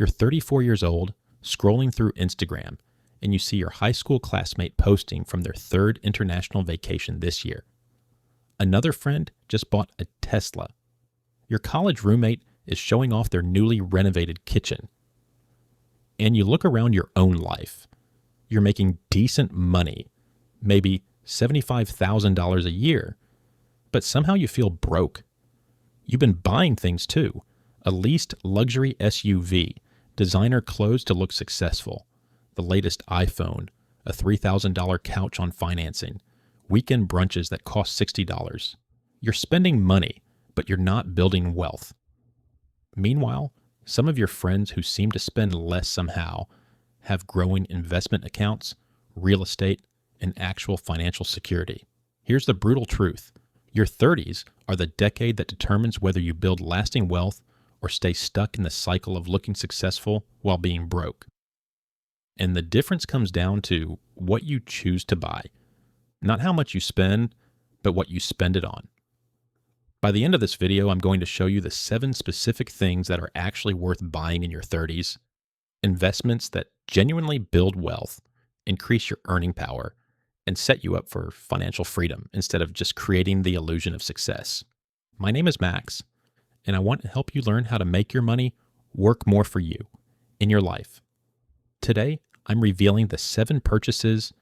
You're 34 years old, scrolling through Instagram, and you see your high school classmate posting from their third international vacation this year. Another friend just bought a Tesla. Your college roommate is showing off their newly renovated kitchen. And you look around your own life. You're making decent money, maybe $75,000 a year, but somehow you feel broke. You've been buying things too. A leased luxury SUV, designer clothes to look successful, the latest iPhone, a $3,000 couch on financing, weekend brunches that cost $60. You're spending money, but you're not building wealth. Meanwhile, some of your friends who seem to spend less somehow have growing investment accounts, real estate, and actual financial security. Here's the brutal truth. Your 30s are the decade that determines whether you build lasting wealth or stay stuck in the cycle of looking successful while being broke. And the difference comes down to what you choose to buy. Not how much you spend, but what you spend it on. By the end of this video, I'm going to show you the 7 specific things that are actually worth buying in your 30s, investments that genuinely build wealth, increase your earning power, and set you up for financial freedom instead of just creating the illusion of success. My name is Max, and I want to help you learn how to make your money work more for you in your life. Today, I'm revealing the 7 purchases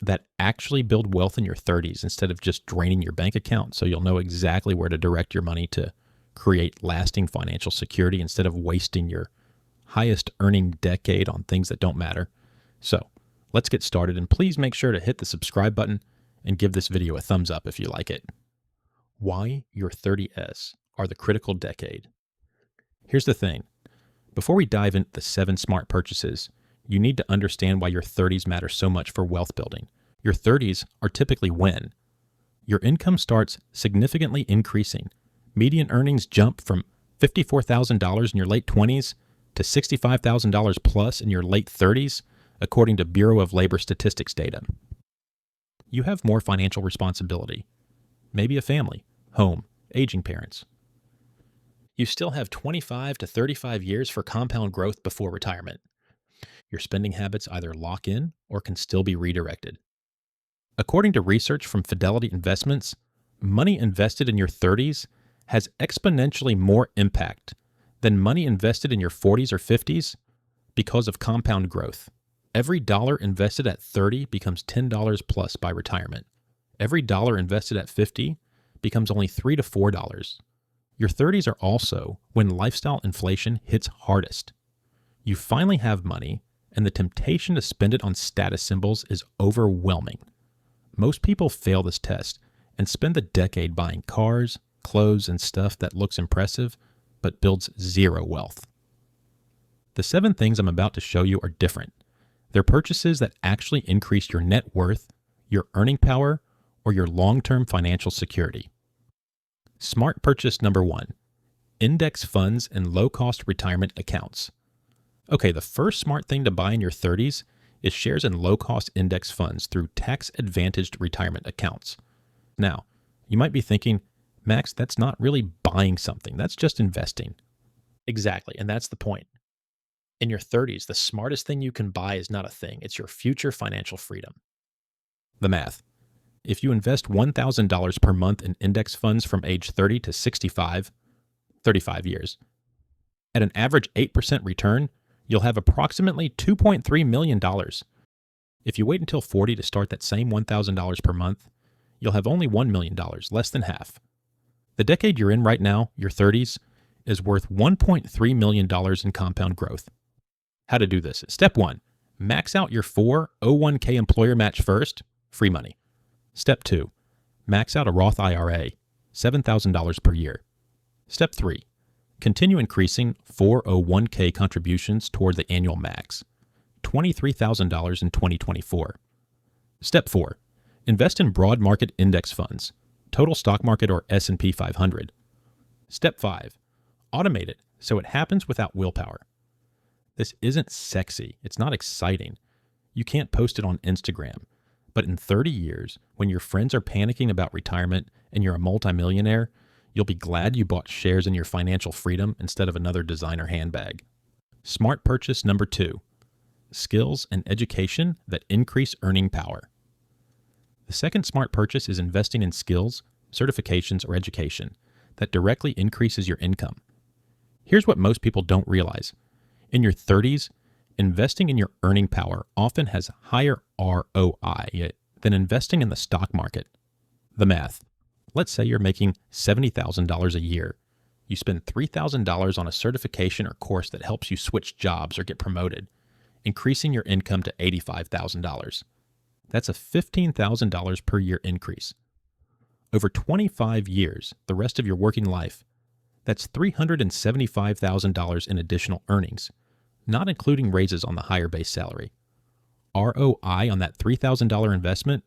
that actually build wealth in your 30s instead of just draining your bank account, so you'll know exactly where to direct your money to create lasting financial security instead of wasting your highest earning decade on things that don't matter. So let's get started, and please make sure to hit the subscribe button and give this video a thumbs up if you like it. Why your 30s are the critical decade. Here's the thing. Before we dive into the 7 smart purchases, you need to understand why your 30s matter so much for wealth building. Your 30s are typically when your income starts significantly increasing. Median earnings jump from $54,000 in your late 20s to $65,000 plus in your late 30s, according to Bureau of Labor Statistics data. You have more financial responsibility, maybe a family, home, aging parents. You still have 25 to 35 years for compound growth before retirement. Your spending habits either lock in or can still be redirected. According to research from Fidelity Investments, money invested in your 30s has exponentially more impact than money invested in your 40s or 50s because of compound growth. Every dollar invested at 30 becomes $10 plus by retirement. Every dollar invested at 50 becomes only $3 to $4. Your 30s are also when lifestyle inflation hits hardest. You finally have money, and the temptation to spend it on status symbols is overwhelming. Most people fail this test and spend the decade buying cars, clothes, and stuff that looks impressive but builds zero wealth. The 7 things I'm about to show you are different. They're purchases that actually increase your net worth, your earning power, or your long-term financial security. Smart purchase number 1, index funds and low-cost retirement accounts. Okay, the first smart thing to buy in your 30s is shares in low-cost index funds through tax-advantaged retirement accounts. Now, you might be thinking, Max, that's not really buying something. That's just investing. Exactly, and that's the point. In your 30s, the smartest thing you can buy is not a thing. It's your future financial freedom. The math. If you invest $1,000 per month in index funds from age 30 to 65, 35 years, at an average 8% return, you'll have approximately $2.3 million. If you wait until 40 to start that same $1,000 per month, you'll have only $1 million, less than half. The decade you're in right now, your 30s, is worth $1.3 million in compound growth. How to do this? Step 1, max out your 401k employer match first, free money. Step 2, max out a Roth IRA, $7,000 per year. Step 3, continue increasing 401k contributions toward the annual max, $23,000 in 2024. Step 4, invest in broad market index funds, total stock market or S&P 500. Step 5, automate it so it happens without willpower. This isn't sexy. It's not exciting. You can't post it on Instagram. But in 30 years, when your friends are panicking about retirement and you're a multimillionaire, you'll be glad you bought shares in your financial freedom instead of another designer handbag. Smart purchase number 2, skills and education that increase earning power. The second smart purchase is investing in skills, certifications, or education that directly increases your income. Here's what most people don't realize. In your 30s, investing in your earning power often has higher ROI than investing in the stock market. The math. Let's say you're making $70,000 a year. You spend $3,000 on a certification or course that helps you switch jobs or get promoted, increasing your income to $85,000. That's a $15,000 per year increase. Over 25 years, the rest of your working life, that's $375,000 in additional earnings, not including raises on the higher base salary. ROI on that $3,000 investment,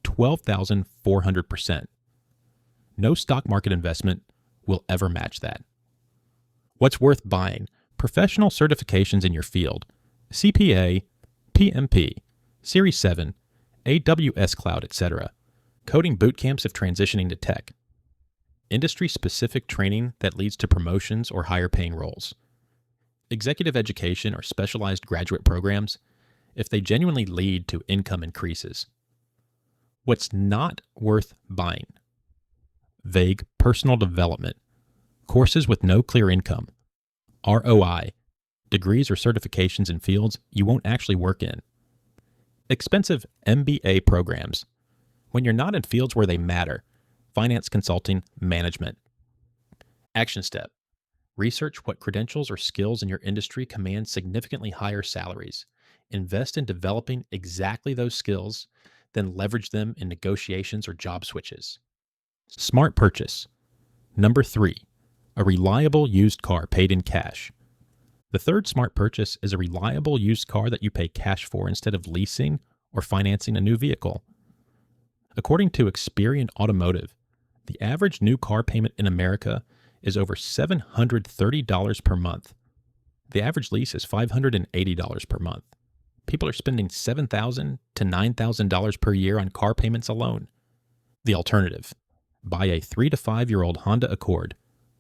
12,400%. No stock market investment will ever match that. What's worth buying? Professional certifications in your field, CPA, PMP, Series 7, AWS Cloud, etc. Coding boot camps if transitioning to tech. Industry-specific training that leads to promotions or higher paying roles. Executive education or specialized graduate programs if they genuinely lead to income increases. What's not worth buying? Vague personal development, courses with no clear income, ROI, degrees or certifications in fields you won't actually work in. Expensive MBA programs, when you're not in fields where they matter, finance, consulting, management. Action step. Research what credentials or skills in your industry command significantly higher salaries. Invest in developing exactly those skills, then leverage them in negotiations or job switches. Smart purchase. Number 3, a reliable used car paid in cash. The third smart purchase is a reliable used car that you pay cash for instead of leasing or financing a new vehicle. According to Experian Automotive, the average new car payment in America is over $730 per month. The average lease is $580 per month. People are spending $7,000 to $9,000 per year on car payments alone. The alternative: buy a 3 to 5-year-old Honda Accord,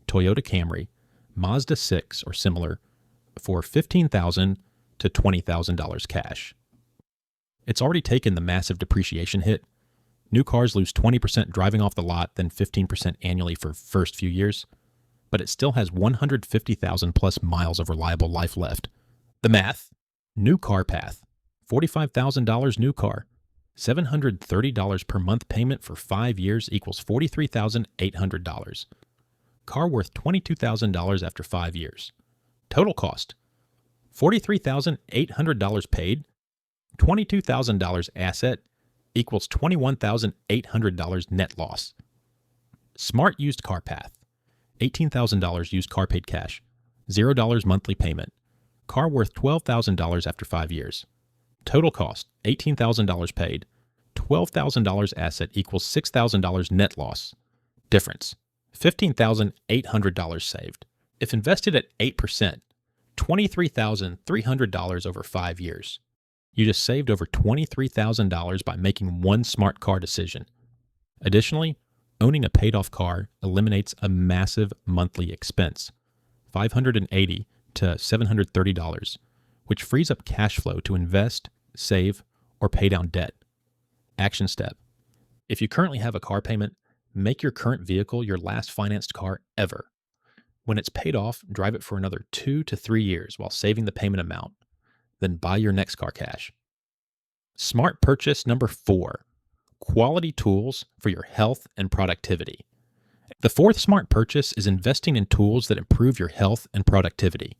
Toyota Camry, Mazda 6 or similar for $15,000 to $20,000 cash. It's already taken the massive depreciation hit. New cars lose 20% driving off the lot, then 15% annually for first few years, but it still has 150,000 plus miles of reliable life left. The math: new car path, $45,000 new car, $730 per month payment for 5 years equals $43,800. Car worth $22,000 after 5 years. Total cost: $43,800 paid, $22,000 asset equals $21,800 net loss. Smart used car path: $18,000 used car paid cash, $0 monthly payment. Car worth $12,000 after 5 years. Total cost: $18,000 paid, $12,000 asset equals $6,000 net loss. Difference: $15,800 saved. If invested at 8%, $23,300 over 5 years. You just saved over $23,000 by making one smart car decision. Additionally, owning a paid-off car eliminates a massive monthly expense, $580 to $730, which frees up cash flow to invest, save, or pay down debt. Action step: if you currently have a car payment, make your current vehicle your last financed car ever. When it's paid off, drive it for another 2 to 3 years while saving the payment amount. Then buy your next car cash. Smart purchase number 4, quality tools for your health and productivity. The fourth smart purchase is investing in tools that improve your health and productivity.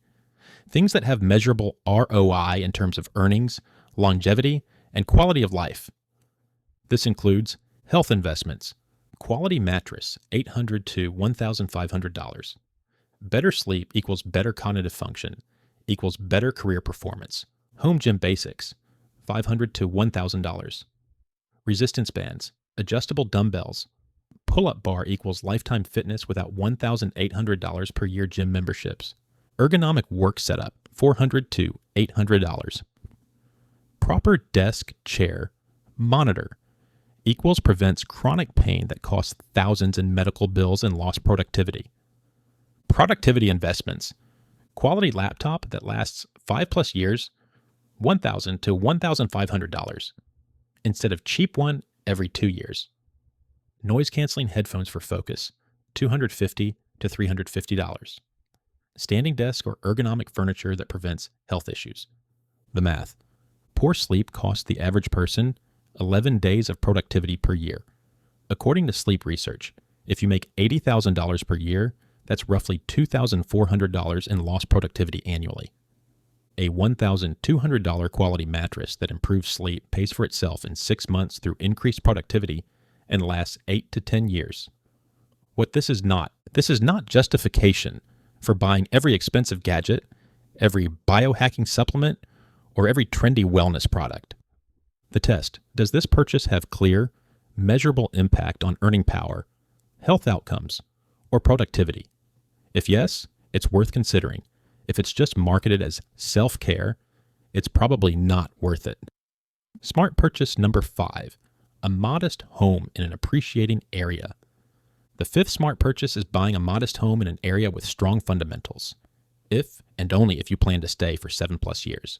Things that have measurable ROI in terms of earnings, longevity, and quality of life. This includes health investments, quality mattress, $800 to $1,500. Better sleep equals better cognitive function, equals better career performance. Home gym basics, $500 to $1,000. Resistance bands, adjustable dumbbells. Pull-up bar equals lifetime fitness without $1,800 per year gym memberships. Ergonomic work setup, $400 to $800. Proper desk, chair, monitor equals prevents chronic pain that costs thousands in medical bills and lost productivity. Productivity investments, Quality laptop that lasts 5+ years, $1,000 to $1,500, instead of cheap one every 2 years. Noise canceling headphones for focus, $250 to $350. Standing desk or ergonomic furniture that prevents health issues. The math. Poor sleep costs the average person 11 days of productivity per year. According to sleep research, if you make $80,000 per year, that's roughly $2,400 in lost productivity annually. A $1,200 quality mattress that improves sleep pays for itself in 6 months through increased productivity and lasts 8 to 10 years. What this is not justification for buying every expensive gadget, every biohacking supplement, or every trendy wellness product. The test: does this purchase have clear, measurable impact on earning power, health outcomes, or productivity? If yes, it's worth considering. If it's just marketed as self-care, it's probably not worth it. Smart purchase number 5, a modest home in an appreciating area. The 5th smart purchase is buying a modest home in an area with strong fundamentals, if and only if you plan to stay for 7+ years.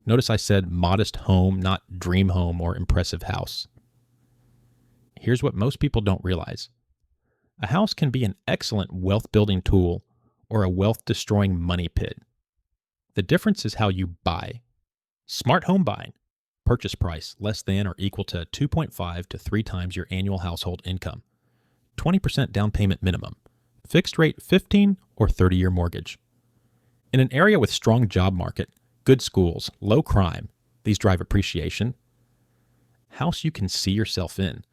Notice I said modest home, not dream home or impressive house. Here's what most people don't realize. A house can be an excellent wealth-building tool or a wealth-destroying money pit. The difference is how you buy. Smart home buying. Purchase price less than or equal to 2.5 to 3 times your annual household income. 20% down payment minimum. Fixed rate 15 or 30-year mortgage. In an area with strong job market, good schools, low crime, these drive appreciation. House you can see yourself in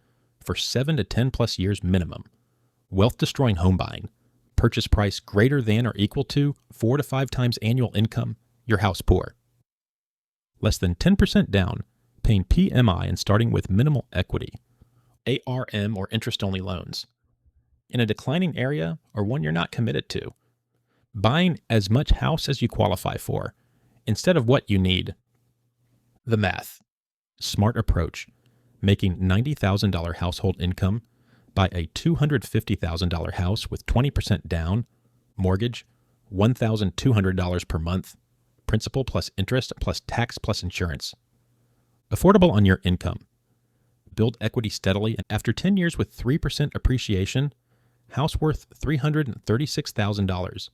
for 7 to 10+ years minimum. Wealth-destroying home buying. Purchase price greater than or equal to 4 to 5 times annual income, your house poor. Less than 10% down, paying PMI and starting with minimal equity. ARM or interest-only loans. In a declining area or one you're not committed to. Buying as much house as you qualify for, instead of what you need. The math. Smart approach. Making $90,000 household income. Buy a $250,000 house with 20% down, mortgage, $1,200 per month, principal plus interest plus tax plus insurance. Affordable on your income. Build equity steadily, and after 10 years with 3% appreciation, house worth $336,000.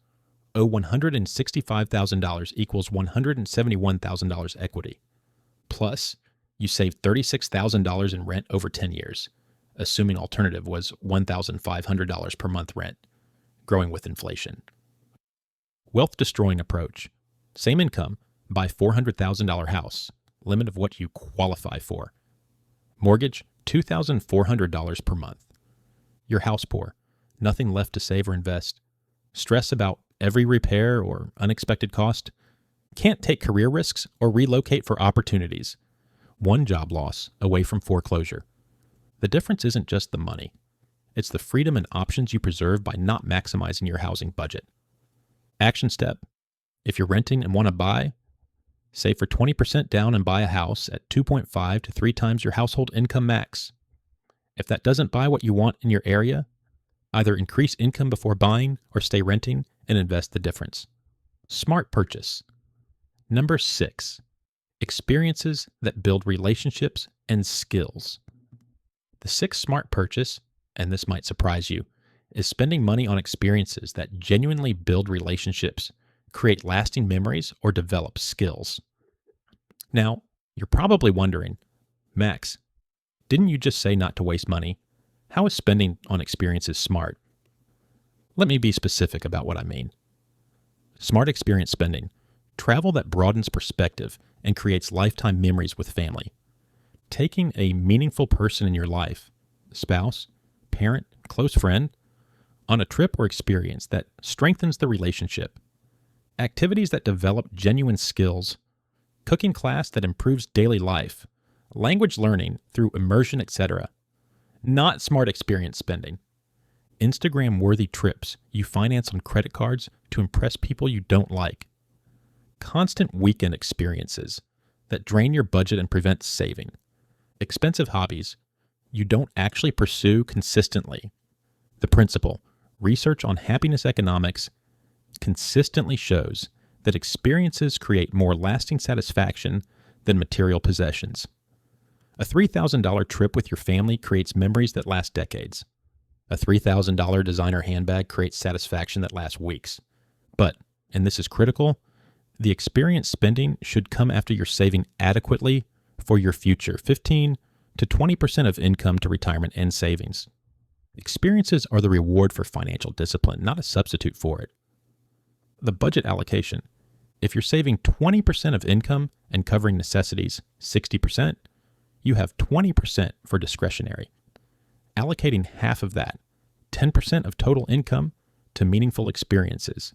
Owe $165,000 equals $171,000 equity. Plus, you save $36,000 in rent over 10 years. Assuming alternative was $1,500 per month rent, growing with inflation. Wealth-destroying approach. Same income, buy $400,000 house, limit of what you qualify for. Mortgage, $2,400 per month. Your house poor, nothing left to save or invest. Stress about every repair or unexpected cost. Can't take career risks or relocate for opportunities. One job loss away from foreclosure. The difference isn't just the money. It's the freedom and options you preserve by not maximizing your housing budget. Action step. If you're renting and want to buy, save for 20% down and buy a house at 2.5 to 3 times your household income max. If that doesn't buy what you want in your area, either increase income before buying or stay renting and invest the difference. Smart purchase. Number 6. Experiences that build relationships and skills. The 6th smart purchase, and this might surprise you, is spending money on experiences that genuinely build relationships, create lasting memories, or develop skills. Now, you're probably wondering, Max, didn't you just say not to waste money? How is spending on experiences smart? Let me be specific about what I mean. Smart experience spending. Travel that broadens perspective and creates lifetime memories with family. Taking a meaningful person in your life, spouse, parent, close friend, on a trip or experience that strengthens the relationship. Activities that develop genuine skills. Cooking class that improves daily life. Language learning through immersion, etc. Not smart experience spending. Instagram-worthy trips you finance on credit cards to impress people you don't like. Constant weekend experiences that drain your budget and prevent saving. Expensive hobbies you don't actually pursue consistently. The principle: research on happiness economics consistently shows that experiences create more lasting satisfaction than material possessions. A $3,000 trip with your family creates memories that last decades. A $3,000 designer handbag creates satisfaction that lasts weeks. But, and this is critical, the experience spending should come after you're saving adequately for your future, 15 to 20% of income to retirement and savings. Experiences are the reward for financial discipline, not a substitute for it. The budget allocation. If you're saving 20% of income and covering necessities 60%, you have 20% for discretionary. Allocating half of that, 10% of total income, to meaningful experiences,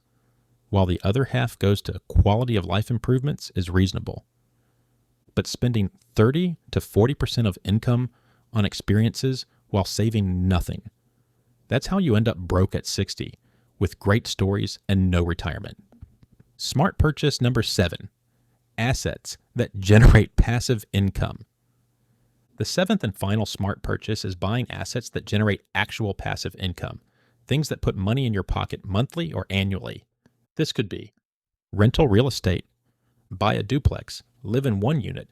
while the other half goes to quality of life improvements is reasonable. But spending 30 to 40% of income on experiences while saving nothing, that's how you end up broke at 60, with great stories and no retirement. Smart purchase number 7, assets that generate passive income. The 7th and final smart purchase is buying assets that generate actual passive income, things that put money in your pocket monthly or annually. This could be rental real estate, buy a duplex, live in one unit,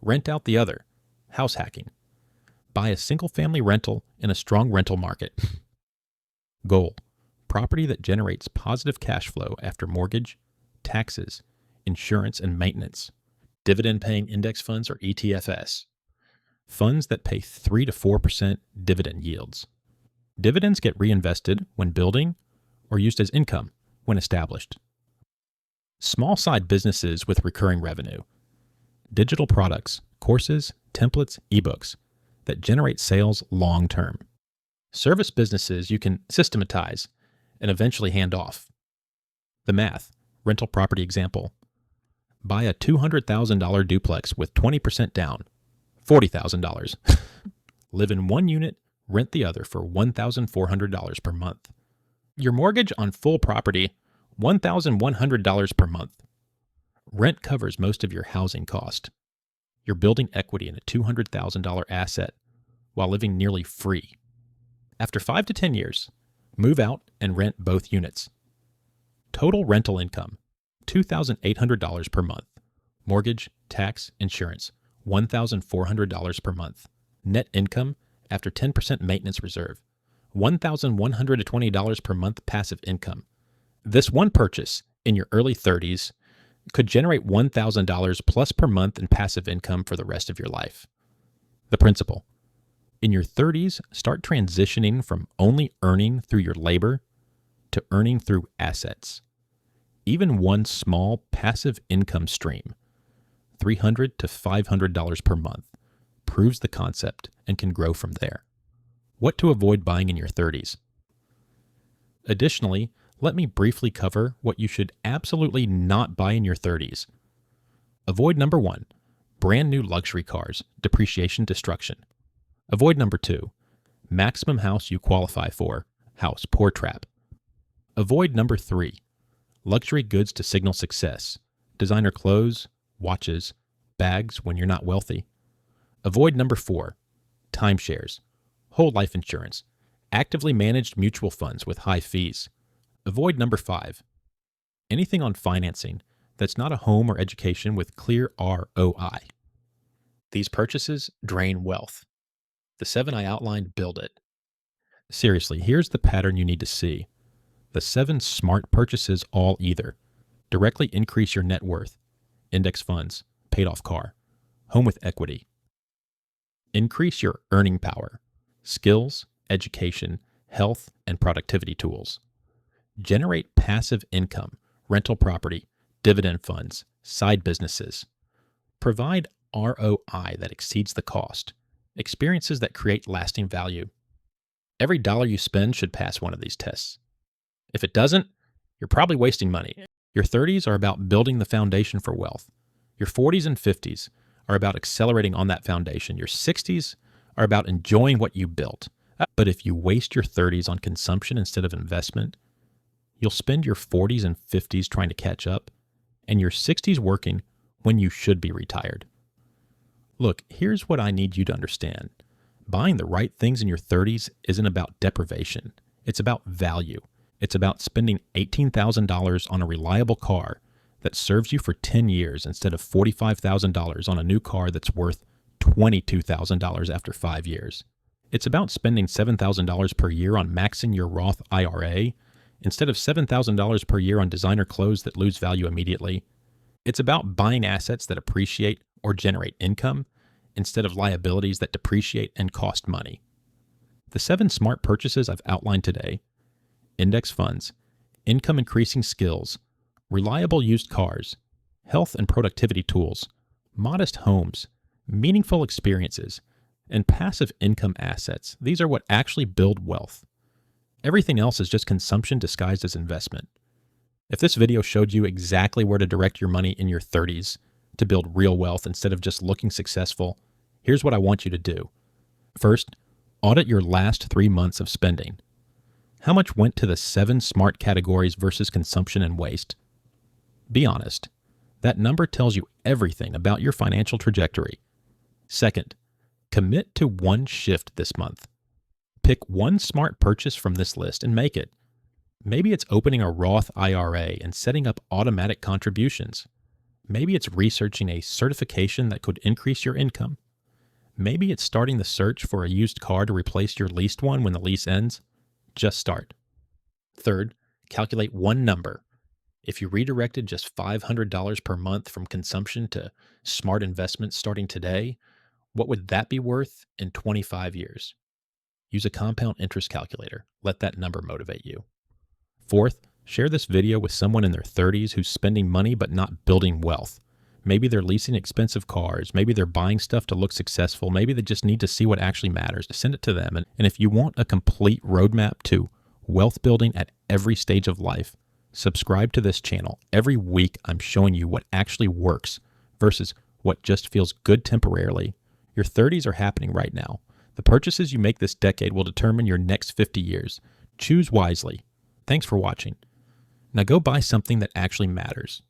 rent out the other, house hacking, buy a single-family rental in a strong rental market. Goal, property that generates positive cash flow after mortgage, taxes, insurance, and maintenance, dividend-paying index funds or ETFs, funds that pay 3 to 4% dividend yields. Dividends get reinvested when building or used as income when established. Small side businesses with recurring revenue, digital products, courses, templates, ebooks that generate sales long term. Service businesses you can systematize and eventually hand off. The math, rental property example. Buy a $200,000 duplex with 20% down, $40,000. Live in one unit, rent the other for $1,400 per month. Your mortgage on full property, $1,100 per month. Rent covers most of your housing cost. You're building equity in a $200,000 asset while living nearly free. After 5 to 10 years, move out and rent both units. Total rental income, $2,800 per month. Mortgage, tax, insurance, $1,400 per month. Net income after 10% maintenance reserve, $1,120 per month passive income. This one purchase in your early 30s could generate $1,000 plus per month in passive income for the rest of your life. The principle. In your 30s, start transitioning from only earning through your labor to earning through assets. Even one small passive income stream, $300 to $500 per month, proves the concept and can grow from there. What to avoid buying in your 30s. Additionally, let me briefly cover what you should absolutely not buy in your 30s. Avoid number 1, brand new luxury cars, depreciation, destruction. Avoid number 2, maximum house you qualify for, house poor trap. Avoid number 3, luxury goods to signal success, designer clothes, watches, bags when you're not wealthy. Avoid number 4, timeshares, whole life insurance, actively managed mutual funds with high fees. Avoid number 5, anything on financing that's not a home or education with clear ROI. These purchases drain wealth. The 7 I outlined build it. Seriously, here's the pattern you need to see. The 7 smart purchases all either directly increase your net worth, index funds, paid off car, home with equity. Increase your earning power, skills, education, health, and productivity tools. Generate passive income, rental property, dividend funds, side businesses. Provide ROI that exceeds the cost, experiences that create lasting value. Every dollar you spend should pass one of these tests. If it doesn't, you're probably wasting money. Your 30s are about building the foundation for wealth. Your 40s and 50s are about accelerating on that foundation. Your 60s are about enjoying what you built. But if you waste your 30s on consumption instead of investment, you'll spend your 40s and 50s trying to catch up, and your 60s working when you should be retired. Look, here's what I need you to understand. Buying the right things in your 30s isn't about deprivation. It's about value. It's about spending $18,000 on a reliable car that serves you for 10 years instead of $45,000 on a new car that's worth $22,000 after 5 years. It's about spending $7,000 per year on maxing your Roth IRA instead of $7,000 per year on designer clothes that lose value immediately. It's about buying assets that appreciate or generate income instead of liabilities that depreciate and cost money. The 7 smart purchases I've outlined today: index funds, income-increasing skills, reliable used cars, health and productivity tools, modest homes, meaningful experiences, and passive income assets. These are what actually build wealth. Everything else is just consumption disguised as investment. If this video showed you exactly where to direct your money in your 30s to build real wealth instead of just looking successful, here's what I want you to do. First, audit your last 3 months of spending. How much went to the 7 smart categories versus consumption and waste? Be honest. That number tells you everything about your financial trajectory. Second, commit to one shift this month. Pick one smart purchase from this list and make it. Maybe it's opening a Roth IRA and setting up automatic contributions. Maybe it's researching a certification that could increase your income. Maybe it's starting the search for a used car to replace your leased one when the lease ends. Just start. Third, calculate one number. If you redirected just $500 per month from consumption to smart investments starting today, what would that be worth in 25 years? Use a compound interest calculator. Let that number motivate you. Fourth, share this video with someone in their 30s who's spending money but not building wealth. Maybe they're leasing expensive cars. Maybe they're buying stuff to look successful. Maybe they just need to see what actually matters. Send it to them. And if you want a complete roadmap to wealth building at every stage of life, subscribe to this channel. Every week, I'm showing you what actually works versus what just feels good temporarily. Your 30s are happening right now. The purchases you make this decade will determine your next 50 years. Choose wisely. Thanks for watching. Now go buy something that actually matters.